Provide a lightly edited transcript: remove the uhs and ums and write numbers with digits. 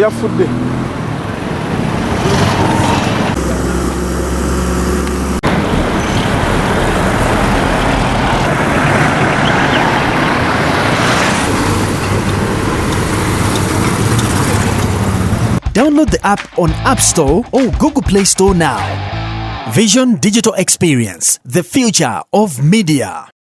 yafudde. Download the app on App Store or Google Play Store now. Vision Digital Experience, the future of media.